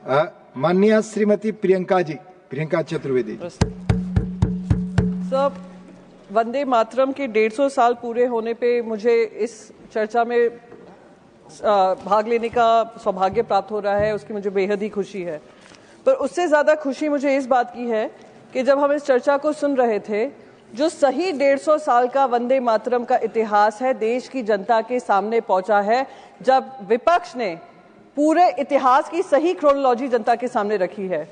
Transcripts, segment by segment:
माननीय श्रीमती प्रियंका चतुर्वेदी। सर, वंदे मातरम के 150 साल पूरे होने पे मुझे इस चर्चा में भाग लेने का सौभाग्य प्राप्त हो रहा है, उसकी मुझे बेहद ही खुशी है। पर उससे ज्यादा खुशी मुझे इस बात की है कि जब हम इस चर्चा को सुन रहे थे, जो सही 150 साल का वंदे मातरम का इतिहास है देश की जनता के सामने पहुंचा है, जब विपक्ष ने पूरे इतिहास की सही क्रोनोलॉजी जनता के सामने रखी है।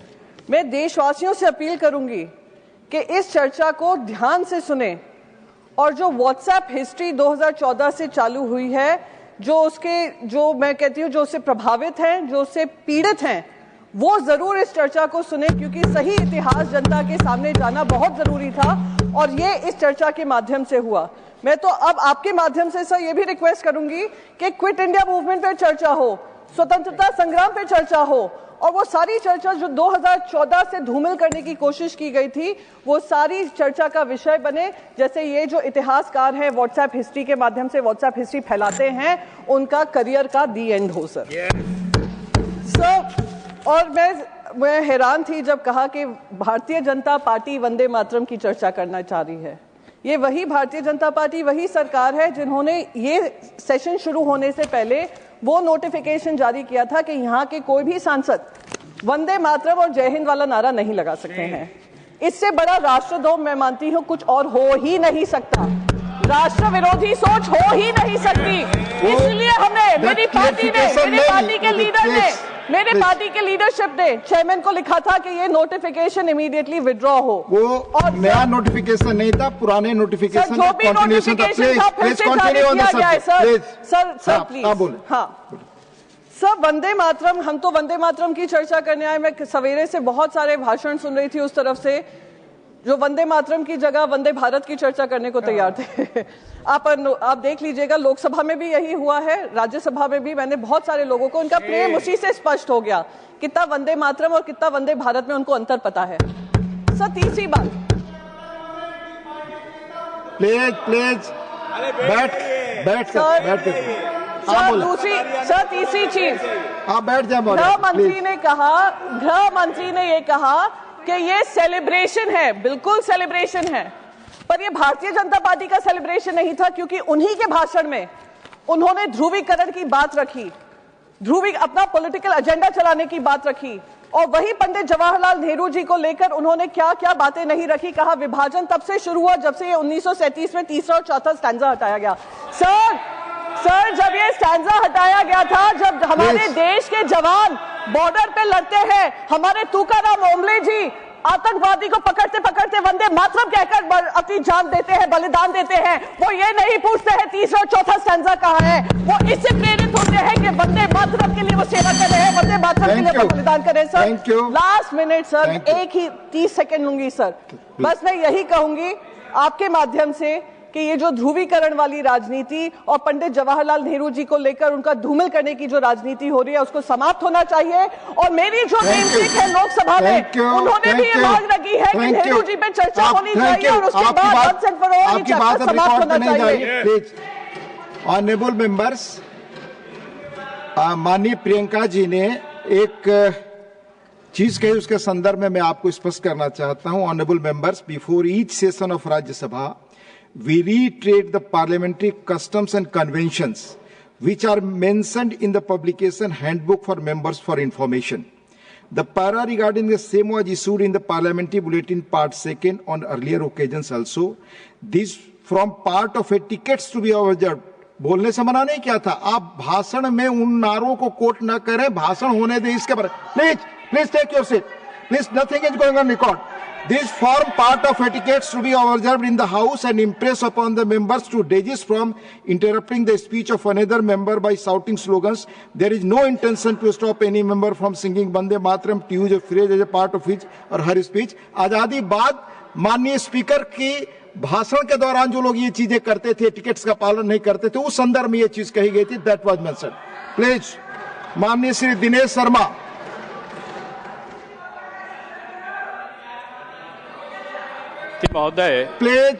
मैं देशवासियों से अपील करूंगी कि इस चर्चा को ध्यान से सुने और जो व्हाट्सएप हिस्ट्री 2014 से चालू हुई है, जो मैं कहती हूँ जो उससे प्रभावित हैं, जो उससे पीड़ित हैं, वो जरूर इस चर्चा को सुने, क्योंकि सही इतिहास जनता के सामने जाना बहुत जरूरी था और ये इस चर्चा के माध्यम से हुआ। मैं तो अब आपके माध्यम से सर ये भी रिक्वेस्ट करूंगी कि क्विट इंडिया मूवमेंट पे चर्चा हो, स्वतंत्रता संग्राम पे चर्चा हो, और वो सारी चर्चा जो 2014 से धूमिल करने की कोशिश की गई थी, वो सारी चर्चा का विषय बने। जैसे ये जो इतिहासकार हैं व्हाट्सएप हिस्ट्री के माध्यम से व्हाट्सएप हिस्ट्री फैलाते हैं, उनका करियर का दी एंड हो सर। और मैं हैरान थी जब कहा कि भारतीय जनता पार्टी वंदे मातरम की चर्चा करना चाह रही है। ये वही भारतीय जनता पार्टी, वही सरकार है जिन्होंने ये सेशन शुरू होने से पहले वो नोटिफिकेशन जारी किया था कि यहाँ के कोई भी सांसद वंदे मातरम और जय हिंद वाला नारा नहीं लगा सकते हैं। इससे बड़ा राष्ट्रद्रोह मैं मानती हूँ कुछ और हो ही नहीं सकता। राष्ट्र विरोधी सोच हो ही नहीं सकती। इसलिए हमें मेरी पार्टी के लीडरशिप ने चेयरमैन को लिखा था कि ये नोटिफिकेशन इमीडिएटली विड्रॉ हो। वो और नया नोटिफिकेशन नहीं था, पुराने नोटिफिकेशन जो भी नोटिफिकेशन था फिर से जारी किया गया है सर प्लीज। हाँ सर, वंदे मातरम, हम तो वंदे मातरम की चर्चा करने आए। मैं सवेरे से बहुत सारे भाषण सुन रही थी उस तरफ से जो वंदे मातरम की जगह वंदे भारत की चर्चा करने को तैयार थे। आप देख लीजिएगा, लोकसभा में भी यही हुआ है, राज्यसभा में भी। मैंने बहुत सारे लोगों को, उनका प्रेम उसी से स्पष्ट हो गया, कितना वंदे मातरम और कितना वंदे भारत में उनको अंतर पता है। सर, तीसरी बात, प्लीज तीसरी चीज, आप बैठ जाए। गृह मंत्री ने ये कहा कि ये सेलिब्रेशन है, बिल्कुल सेलिब्रेशन है, पर ये भारतीय जनता पार्टी का सेलिब्रेशन नहीं था, क्योंकि उन्हीं के भाषण में उन्होंने ध्रुवीकरण की बात रखी, अपना पॉलिटिकल एजेंडा चलाने की बात रखी, और वही पंडित जवाहरलाल नेहरू जी को लेकर उन्होंने क्या क्या बातें नहीं रखी। कहा विभाजन तब से शुरू हुआ जब से ये 1937 में तीसरा और चौथा स्टैंजा हटाया गया। सर, जब ये स्टैंजा हटाया गया था, जब हमारे देश के जवान बॉर्डर पे लड़ते हैं, हमारे तुकाराम ओमले जी आतंकवादी को पकड़ते पकड़ते वंदे मातरम कहकर अपनी जान देते हैं, बलिदान देते हैं। वो ये नहीं पूछते हैं तीसरा और चौथा स्टैंजा कहाँ है, वो इससे प्रेरित होते हैं कि वंदे मातरम के लिए वो सेवा कर रहे हैं, वंदे मातरम के लिए वो बलिदान कर रहे हैं। सर, लास्ट मिनट सर, एक ही 30 सेकंड लूंगी सर। बस मैं यही कहूंगी आपके माध्यम से कि ये जो ध्रुवीकरण वाली राजनीति और पंडित जवाहरलाल नेहरू जी को लेकर उनका धूमिल करने की जो राजनीति हो रही है, उसको समाप्त होना चाहिए। और मेरी जो नेमसेक है लोकसभा में, उन्होंने भी ये मांग रखी है कि नेहरू जी पे चर्चा होनी चाहिए और उसके बाद वंस एंड फॉर ऑल चर्चा समाप्त होना चाहिए। ऑनरेबल मेंबर्स, माननीय प्रियंका जी ने एक चीज कही, उसके संदर्भ में मैं आपको स्पष्ट करना चाहता हूं। Honourable members, before each session of Rajya Sabha we reiterate the parliamentary customs and conventions which are mentioned in the publication handbook for members for information. The para regarding the same was issued in the parliamentary bulletin part 2 on earlier occasions also. This from part of etiquettes to be observed. बोलने से मना नहीं किया था। आप भाषण में उन नारों को कोट न करें, भाषण होने दें इसके पर। Please take your seat. Please, nothing is going on record. This form part of etiquettes to be observed in the House and impress upon the members to desist from interrupting the speech of another member by shouting slogans. There is no intention to stop any member from singing Vande Mataram to use a phrase as a part of his or her speech. आजादी बाद माननीय speaker की भाषण के दौरान जो लोग ये चीजें करते थे, टिकट्स का पालन नहीं करते थे, उस संदर्भ में ये चीज कही गई थी। That was mentioned. प्लीज, माननीय श्री दिनेश शर्मा। महोदय, प्लीज